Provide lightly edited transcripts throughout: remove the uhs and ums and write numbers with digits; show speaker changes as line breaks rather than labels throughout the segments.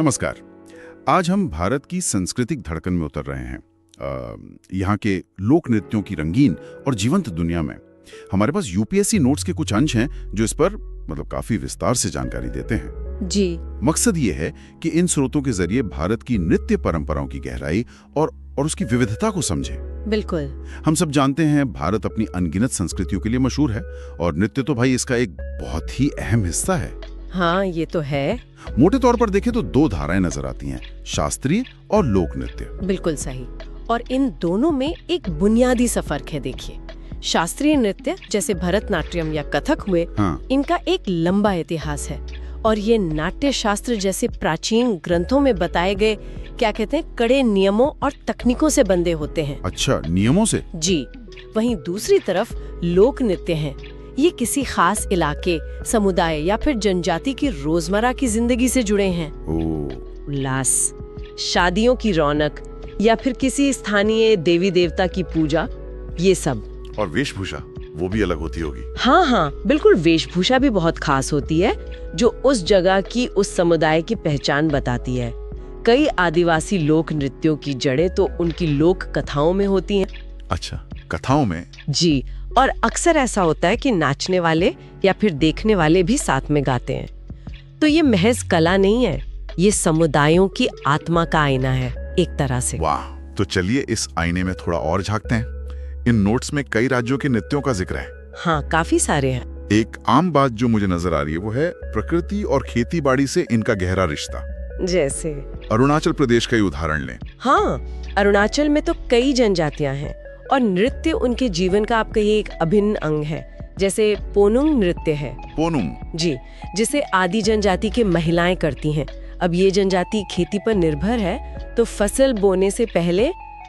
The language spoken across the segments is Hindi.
नमस्कार। आज हम भारत की सांस्कृतिक धड़कन में उतर रहे हैं। यहाँ के लोक नृत्यों की रंगीन और जीवंत दुनिया में हमारे पास यूपीएससी नोट्स के कुछ अंश हैं जो इस पर काफी विस्तार से जानकारी देते हैं।
जी।
मकसद ये है कि इन स्रोतों के जरिए भारत की नृत्य परंपराओं की गहराई और उसकी विविधता को समझें।
बिल्कुल।
हम सब जानते हैं भारत अपनी अनगिनत संस्कृतियों के लिए मशहूर है और नृत्य तो भाई इसका एक बहुत ही अहम हिस्सा है।
हाँ, ये तो है।
मोटे तौर पर देखें तो दो धाराएं नजर आती हैं, शास्त्रीय और लोक नृत्य।
बिल्कुल सही। और इन दोनों में एक बुनियादी सा फर्क है। देखिए, शास्त्रीय नृत्य जैसे भरतनाट्यम या कथक हुए, इनका एक लंबा इतिहास है और ये नाट्य शास्त्र जैसे प्राचीन ग्रंथों में बताए गए क्या कहते हैं कड़े नियमों और तकनीकों से बंधे होते हैं।
अच्छा, नियमों से?
जी। वहीं दूसरी तरफ लोक नृत्य हैं। ये किसी खास इलाके, समुदाय या फिर जनजाति की रोजमर्रा की जिंदगी से जुड़े हैं। उल्लास, शादियों की रौनक या फिर किसी स्थानीय देवी देवता की पूजा, ये सब।
और वेशभूषा वो भी अलग होती होगी।
हाँ, बिल्कुल। वेशभूषा भी बहुत खास होती है जो उस जगह की, उस समुदाय की पहचान बताती है। कई आदिवासी लोक नृत्यों की जड़ें तो उनकी लोक कथाओं में होती हैं।
अच्छा, कथाओं में?
जी। और अक्सर ऐसा होता है कि नाचने वाले या फिर देखने वाले भी साथ में गाते हैं। तो ये महज कला नहीं है, ये समुदायों की आत्मा का आईना है एक तरह से।
वाह, तो चलिए इस आईने में थोड़ा और झांकते हैं। इन नोट्स में कई राज्यों के नृत्यों का जिक्र है।
हाँ, काफी सारे हैं।
एक आम बात जो मुझे नजर आ रही है वो है प्रकृति और खेतीबाड़ी से इनका गहरा रिश्ता।
जैसे
अरुणाचल प्रदेश का ही उदाहरण लें।
हाँ, अरुणाचल में तो कई जनजातियां हैं और नृत्य उनके जीवन का आप कहिए एक अभिन्न अंग है। जैसे पोनुंग नृत्य है।
पोनुंग?
जी, जिसे आदि जनजाति के महिलाएं करती हैं। अब ये जनजाति खेती पर निर्भर है, तो फसल बोने से पहले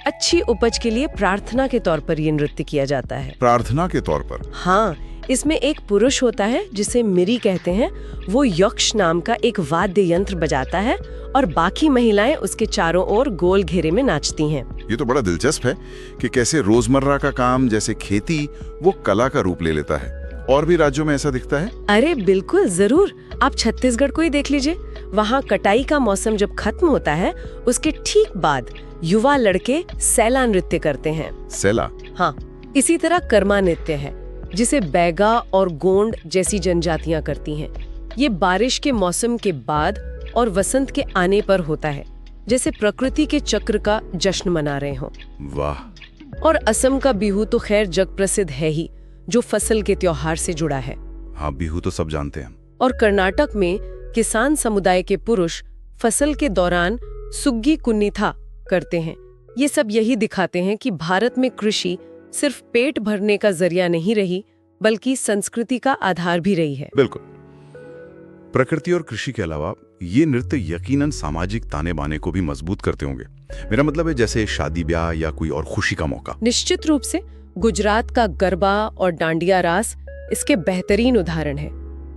अच्छी उपज के लिए प्रार्थना के तौर पर ये नृत्य किया जाता है।
प्रार्थना के तौर पर?
हाँ, इसमें एक पुरुष होता है जिसे मिरी कहते हैं। वो यक्ष नाम का एक वाद्य यंत्र बजाता है और बाकी महिलाएं उसके चारों ओर गोल घेरे में नाचती हैं।
ये तो बड़ा दिलचस्प है कि कैसे रोजमर्रा का काम जैसे खेती वो कला का रूप ले लेता है। और भी राज्यों में ऐसा दिखता है?
अरे बिल्कुल, जरूर। आप छत्तीसगढ़ को ही देख लीजिए। वहाँ कटाई का मौसम जब खत्म होता है, उसके ठीक बाद युवा लड़के सैला नृत्य करते हैं।
सैला?
हाँ। इसी तरह कर्मा नृत्य है जिसे बैगा और गोंड जैसी जनजातियां करती हैं। ये बारिश के मौसम के बाद और वसंत के आने पर होता है, जैसे प्रकृति के चक्र का जश्न मना रहे हों।
वाह।
और असम का बिहू तो खैर जग प्रसिद्ध है ही, जो फसल के त्योहार से जुड़ा है।
हाँ, बिहू तो सब जानते हैं।
और कर्नाटक में किसान समुदाय के पुरुष फसल के दौरान सुग्गी कुन्निथा करते हैं। ये सब यही दिखाते हैं कि भारत में कृषि सिर्फ पेट भरने का जरिया नहीं रही, बल्कि संस्कृति का आधार भी रही है।
बिल्कुल। प्रकृति और कृषि के अलावा ये नृत्य यकीनन सामाजिक ताने बाने को भी मजबूत करते होंगे। मेरा मतलब है जैसे शादी ब्याह या कोई और खुशी का मौका।
निश्चित रूप से। गुजरात का गरबा और डांडिया रास इसके बेहतरीन उदाहरण है।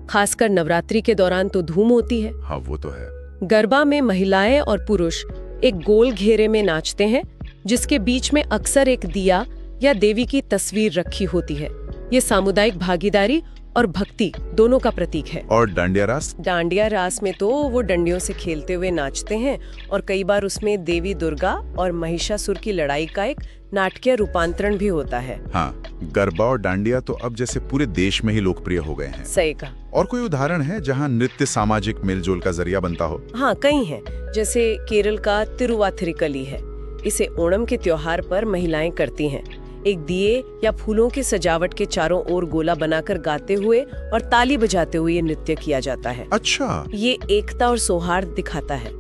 खासकर नवरात्रि के दौरान तो धूम होती है।
हाँ, वो तो है।
गरबा में महिलाएं और पुरुष एक गोल घेरे में नाचते हैं, जिसके बीच में अक्सर एक दिया या देवी की तस्वीर रखी होती है। ये सामुदायिक भागीदारी और भक्ति दोनों का प्रतीक है।
और डांडिया रास? डांडिया
रास में तो वो डंडियों से खेलते हुए नाचते हैं और कई बार उसमें देवी दुर्गा और महिषासुर की लड़ाई का एक नाटकीय रूपांतरण भी होता है।
हाँ, गरबा और डांडिया तो अब जैसे पूरे देश में ही लोकप्रिय हो गए हैं।
सही कहा।
और कोई उदाहरण है जहाँ नृत्य सामाजिक मेलजोल का जरिया बनता हो?
हाँ, कई हैं। जैसे केरल का तिरुवाथिरिकली है। इसे ओणम के त्योहार पर महिलाएं करती हैं। एक दिए या फूलों की सजावट के चारों ओर गोला बनाकर गाते हुए और ताली बजाते हुए ये नृत्य किया जाता है।
अच्छा।
ये एकता और सौहार्द दिखाता है।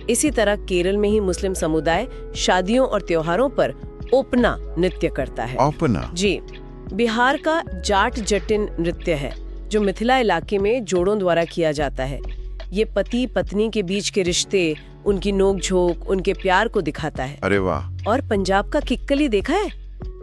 इसी तरह केरल में ही मुस्लिम समुदाय शादियों और त्योहारों पर ओपना नृत्य करता है।
ओपना?
जी। बिहार का जाट जटिन नृत्य है जो मिथिला इलाके में जोड़ों द्वारा किया जाता है। ये पति पत्नी के बीच के रिश्ते, उनकी नोक-झोंक, उनके प्यार को दिखाता है।
अरे वाह।
और पंजाब का किक्कली देखा है,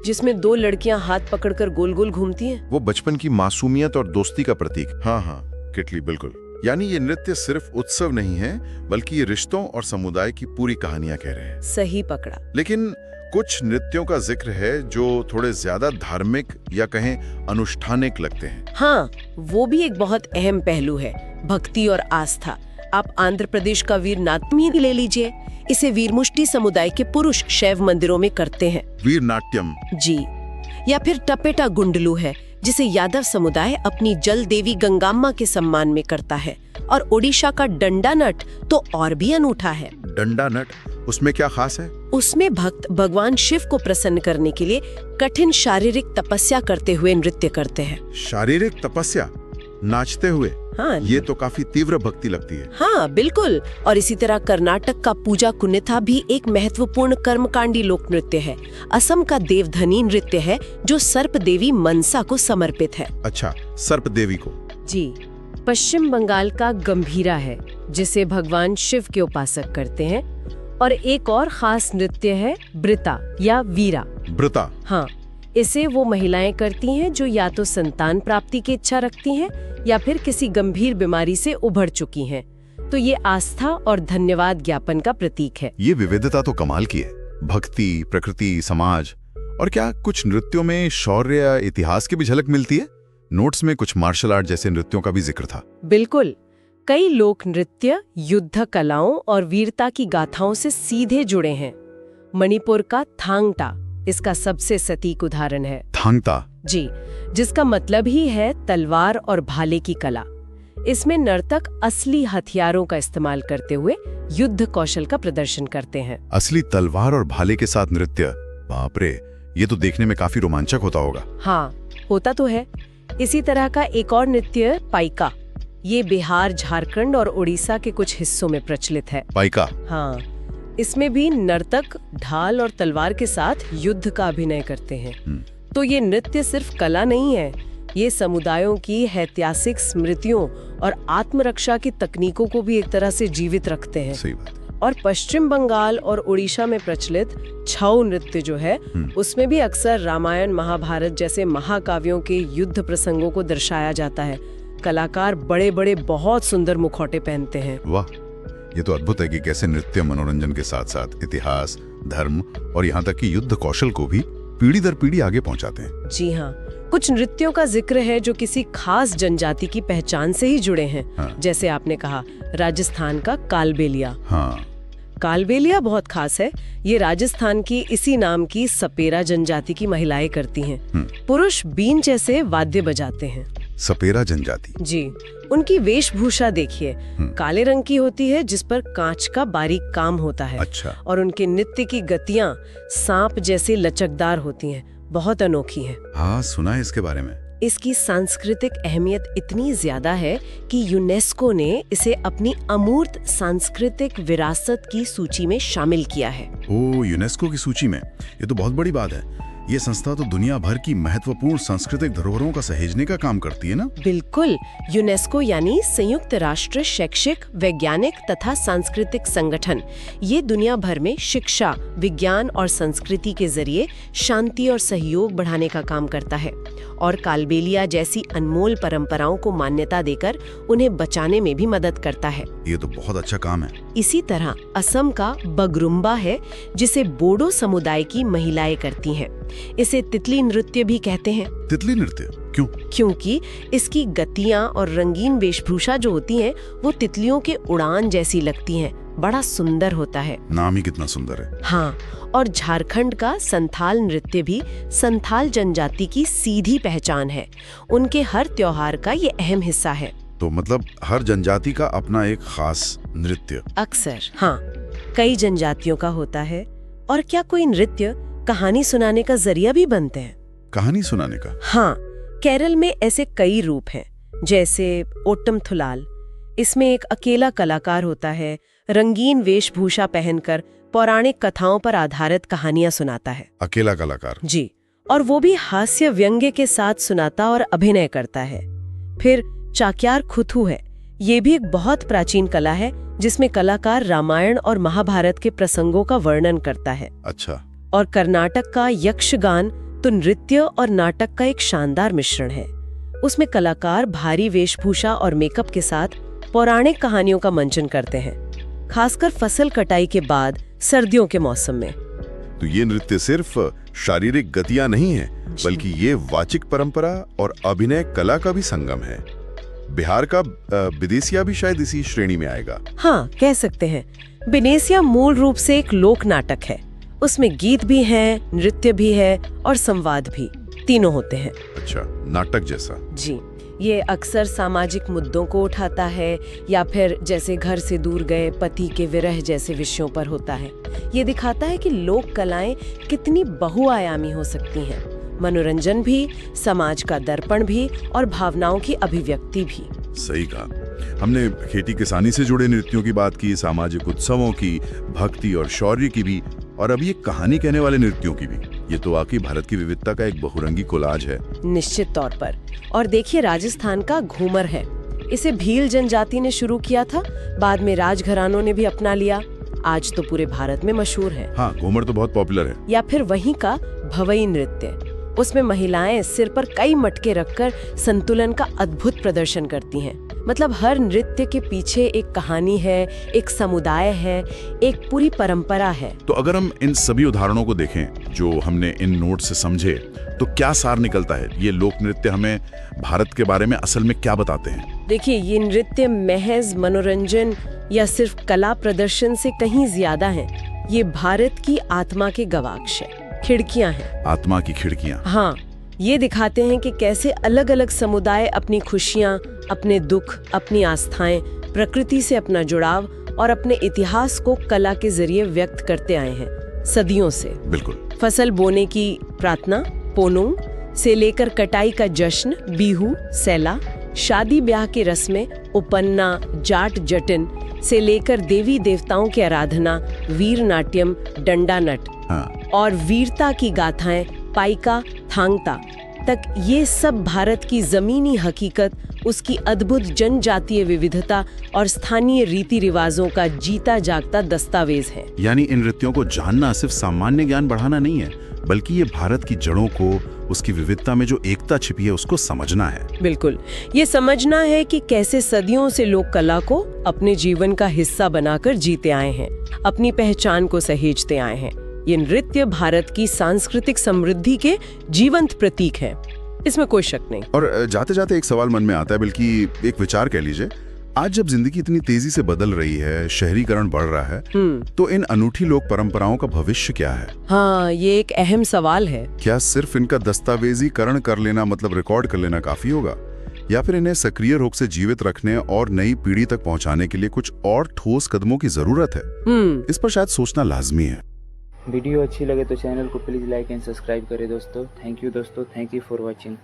जिसमें दो लड़कियां हाथ पकड़कर गोल गोल घूमती हैं।
वो बचपन की मासूमियत और दोस्ती का प्रतीक। हाँ, किटली, बिल्कुल। यानी ये नृत्य सिर्फ उत्सव नहीं है, बल्कि ये रिश्तों और समुदाय की पूरी कहानियां कह रहे हैं।
सही पकड़ा।
लेकिन कुछ नृत्यों का जिक्र है जो थोड़े ज्यादा धार्मिक या कहें अनुष्ठानिक लगते हैं।
हाँ, वो भी एक बहुत अहम पहलू है, भक्ति और आस्था। आप आंध्र प्रदेश का वीर नाट्यम ही ले लीजिए। इसे वीरमुष्टि समुदाय के पुरुष शैव मंदिरों में करते हैं।
वीर नाट्यम
जी। या फिर टपेटा गुंडलू है, जिसे यादव समुदाय अपनी जल देवी गंगाम्मा के सम्मान में करता है। और ओडिशा का डंडा नट तो और भी अनूठा है।
डंडा नट, उसमें क्या खास है?
उसमें भक्त भगवान शिव को प्रसन्न करने के लिए कठिन शारीरिक तपस्या करते हुए नृत्य करते हैं।
शारीरिक तपस्या, नाचते हुए?
हाँ,
ये तो काफी तीव्र भक्ति लगती है।
हाँ बिल्कुल। और इसी तरह कर्नाटक का पूजा कुनिथा भी एक महत्वपूर्ण कर्मकांडी लोक नृत्य है। असम का देवधनी नृत्य है जो सर्प देवी मनसा को समर्पित है।
अच्छा, सर्प देवी को।
जी। पश्चिम बंगाल का गंभीरा है, जिसे भगवान शिव के उपासक करते हैं। और एक और खास नृत्य है ब्रिता या वीरा।
ब्रिता?
हाँ, इसे वो महिलाएं करती हैं जो या तो संतान प्राप्ति की इच्छा रखती हैं या फिर किसी गंभीर बीमारी से उभर चुकी हैं। तो ये आस्था और धन्यवाद ज्ञापन का प्रतीक है।
ये विविधता तो कमाल की है। भक्ति, प्रकृति, समाज। और क्या कुछ नृत्यों में शौर्य या इतिहास की भी झलक मिलती है? नोट्स में कुछ मार्शल आर्ट जैसे नृत्यों का भी जिक्र था।
बिल्कुल। कई लोक नृत्य युद्ध कलाओं और वीरता की गाथाओं से सीधे जुड़े हैं। मणिपुर का थांगटा इसका सबसे सटीक उदाहरण है।
थांगटा? जी,
जिसका मतलब ही है तलवार और भाले की कला। इसमें नर्तक असली हथियारों का इस्तेमाल करते हुए युद्ध कौशल का प्रदर्शन करते हैं।
असली तलवार और भाले के साथ नृत्य, बाप रे, ये तो देखने में काफी रोमांचक होता होगा।
हाँ, होता तो है। इसी तरह का एक और नृत्य पाइका, ये बिहार, झारखंड और उड़ीसा के कुछ हिस्सों में प्रचलित है।
पाइका?
हाँ, इसमें भी नर्तक ढाल और तलवार के साथ युद्ध का अभिनय करते हैं। तो ये नृत्य सिर्फ कला नहीं है, ये समुदायों की ऐतिहासिक स्मृतियों और आत्मरक्षा की तकनीकों को भी एक तरह से जीवित रखते हैं।
सही बात।
और पश्चिम बंगाल और उड़ीसा में प्रचलित छऊ नृत्य जो है, उसमें भी अक्सर रामायण, महाभारत जैसे महाकाव्यों के युद्ध प्रसंगों को दर्शाया जाता है। कलाकार बड़े बड़े बहुत सुंदर मुखौटे पहनते हैं।
वाह, ये तो अद्भुत है कि कैसे नृत्य मनोरंजन के साथ साथ इतिहास, धर्म और यहाँ तक कि युद्ध कौशल को भी पीढ़ी दर पीढ़ी आगे पहुँचाते हैं।
जी हाँ, कुछ नृत्यों का जिक्र है जो किसी खास जनजाति की पहचान से ही जुड़े हैं।
हाँ।
जैसे आपने कहा, राजस्थान का कालबेलिया।
हाँ,
कालबेलिया बहुत खास है। ये राजस्थान की इसी नाम की सपेरा जनजाति की महिलाएं करती हैं। पुरुष बीन जैसे वाद्य बजाते हैं।
सपेरा जनजाति?
जी। उनकी वेशभूषा देखिए, काले रंग की होती है जिस पर कांच का बारीक काम होता है।
अच्छा।
और उनके नृत्य की गतियां सांप जैसे लचकदार होती हैं, बहुत अनोखी हैं।
हाँ, सुना है इसके बारे में।
इसकी सांस्कृतिक अहमियत इतनी ज्यादा है कि यूनेस्को ने इसे अपनी अमूर्त सांस्कृतिक विरासत की सूची में शामिल किया है।
ओ, यूनेस्को की सूची में? ये तो बहुत बड़ी बात है। ये संस्था तो दुनिया भर की महत्वपूर्ण सांस्कृतिक धरोहरों का सहेजने का काम करती है ना?
बिल्कुल। यूनेस्को यानी संयुक्त राष्ट्र शैक्षिक, वैज्ञानिक तथा सांस्कृतिक संगठन, ये दुनिया भर में शिक्षा, विज्ञान और संस्कृति के जरिए शांति और सहयोग बढ़ाने का काम करता है और कालबेलिया जैसी अनमोल परंपराओं को मान्यता देकर उन्हें बचाने में भी मदद करता है।
ये तो बहुत अच्छा काम है।
इसी तरह असम का बगरुम्बा है, जिसे बोडो समुदाय की महिलाएं करती हैं। इसे तितली नृत्य भी कहते हैं।
तितली नृत्य क्यों?
क्योंकि इसकी गतियां और रंगीन वेशभूषा जो होती हैं, वो तितलियों के उड़ान जैसी लगती हैं। बड़ा सुंदर होता है।
नाम ही कितना सुंदर है।
हाँ, और झारखंड का संथाल नृत्य भी संथाल जनजाति की सीधी पहचान है। उनके हर त्योहार का ये अहम हिस्सा है।
तो मतलब हर जनजाति का अपना एक खास नृत्य?
अक्सर हाँ, कई जनजातियों का होता है। और क्या कोई नृत्य कहानी सुनाने का जरिया भी बनते हैं?
कहानी सुनाने का?
हाँ, केरल में ऐसे कई रूप हैं, जैसे ओट्टम थुलाल। इसमें एक अकेला कलाकार होता है, रंगीन वेशभूषा पहनकर पौराणिक कथाओं पर आधारित कहानियां सुनाता है।
अकेला कलाकार?
जी, और वो भी हास्य व्यंग्य के साथ सुनाता और अभिनय करता है। फिर चाक्यार खुथू है। ये भी एक बहुत प्राचीन कला है जिसमें कलाकार रामायण और महाभारत के प्रसंगों का वर्णन करता है।
अच्छा।
और कर्नाटक का यक्षगान तो नृत्य और नाटक का एक शानदार मिश्रण है। उसमें कलाकार भारी वेशभूषा और मेकअप के साथ पौराणिक कहानियों का मंचन करते हैं, खासकर फसल कटाई के बाद सर्दियों के मौसम में।
तो ये नृत्य सिर्फ शारीरिक गतियां नहीं है, बल्कि ये वाचिक परंपरा और अभिनय कला का भी संगम है। बिहार का विदेशिया भी शायद इसी श्रेणी में आएगा।
हाँ, कह सकते हैं। बेनेसिया मूल रूप से एक लोक नाटक है। उसमें गीत भी हैं, नृत्य भी है और संवाद भी, तीनों होते हैं।
अच्छा, नाटक जैसा।
जी, ये अक्सर सामाजिक मुद्दों को उठाता है या फिर जैसे घर से दूर गए पति के विरह जैसे विषयों पर होता है। ये दिखाता है कि लोक कलाएं कितनी बहुआयामी हो सकती हैं, मनोरंजन भी, समाज का दर्पण भी और भावनाओं की अभिव्यक्ति भी।
सही कहा। हमने खेती किसानी से जुड़े नृत्यों की बात की, सामाजिक उत्सवों की, भक्ति और शौर्य की भी, और अभी एक कहानी कहने वाले नृत्यों की भी। ये तो वाकई भारत की विविधता का एक बहुरंगी कोलाज है।
निश्चित तौर पर। और देखिए, राजस्थान का घूमर है। इसे भील जनजाति ने शुरू किया था, बाद में राजघरानों ने भी अपना लिया। आज तो पूरे भारत में मशहूर है।
हाँ, घूमर तो बहुत पॉपुलर है।
या फिर वहीं का भवई नृत्य, उसमें महिलाएं सिर पर कई मटके रखकर संतुलन का अद्भुत प्रदर्शन करती हैं। मतलब हर नृत्य के पीछे एक कहानी है, एक समुदाय है, एक पूरी परंपरा है।
तो अगर हम इन सभी उदाहरणों को देखें जो हमने इन नोट से समझे, तो क्या सार निकलता है? ये लोक नृत्य हमें भारत के बारे में असल में क्या बताते हैं?
देखिए, ये नृत्य महज मनोरंजन या सिर्फ कला प्रदर्शन से कहीं ज्यादा हैं। ये भारत की आत्मा के गवाक्ष है, खिड़कियां हैं।
आत्मा की खिड़कियां।
हाँ, ये दिखाते हैं कि कैसे अलग अलग समुदाय अपनी खुशियां, अपने दुख, अपनी आस्थाएं, प्रकृति से अपना जुड़ाव और अपने इतिहास को कला के जरिए व्यक्त करते आए हैं सदियों से।
बिल्कुल।
फसल बोने की प्रार्थना पोनुंग से लेकर कटाई का जश्न बिहू सैला, शादी ब्याह की रस्में उपन्ना जाट जटिन से लेकर देवी देवताओं की आराधना वीर नाट्यम डंडा नट,
हाँ।
और वीरता की गाथाएं पाइका थांगता तक, ये सब भारत की जमीनी हकीकत, उसकी अद्भुत जनजातीय विविधता और स्थानीय रीति रिवाजों का जीता जागता दस्तावेज है।
यानी इन नृत्यों को जानना सिर्फ सामान्य ज्ञान बढ़ाना नहीं है, बल्कि ये भारत की जड़ों को, उसकी विविधता में जो एकता छिपी है, उसको समझना है।
बिल्कुल, ये समझना है कि कैसे सदियों से लोग कला को अपने जीवन का हिस्सा बनाकर जीते आए हैं, अपनी पहचान को सहेजते आए हैं। ये नृत्य भारत की सांस्कृतिक समृद्धि के जीवंत प्रतीक हैं, इसमें कोई शक नहीं।
और जाते जाते एक सवाल मन में आता है, बल्कि एक विचार कह लीजिए। आज जब जिंदगी इतनी तेजी से बदल रही है, शहरीकरण बढ़ रहा है, तो इन अनूठी लोक परंपराओं का भविष्य क्या है?
हाँ, ये एक अहम सवाल है।
क्या सिर्फ इनका दस्तावेजीकरण कर लेना, मतलब रिकॉर्ड कर लेना काफी होगा, या फिर इन्हें सक्रिय रूप से जीवित रखने और नई पीढ़ी तक पहुंचाने के लिए कुछ और ठोस कदमों की जरूरत है? इस पर शायद सोचना लाजमी है।
वीडियो अच्छी लगे तो चैनल को प्लीज़ लाइक एंड सब्सक्राइब करें दोस्तों। थैंक यू दोस्तों, थैंक यू फॉर वॉचिंग।